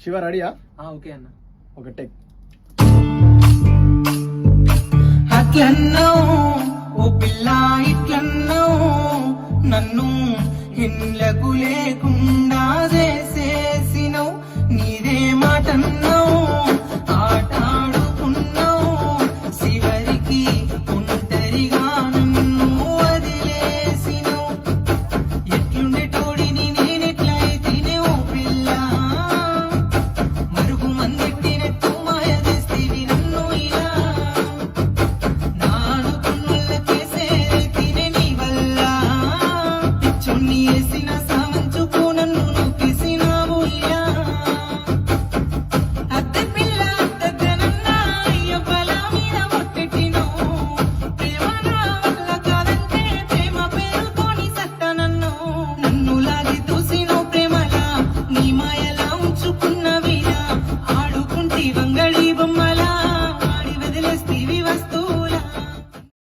శివ రెడీయా? ఓకే అన్న. ఒక టెక్. అట్లన్నో ఓ పిల్ల ఇట్లన్నో నన్ను ఇళ్ళకు లేకుండా చేసే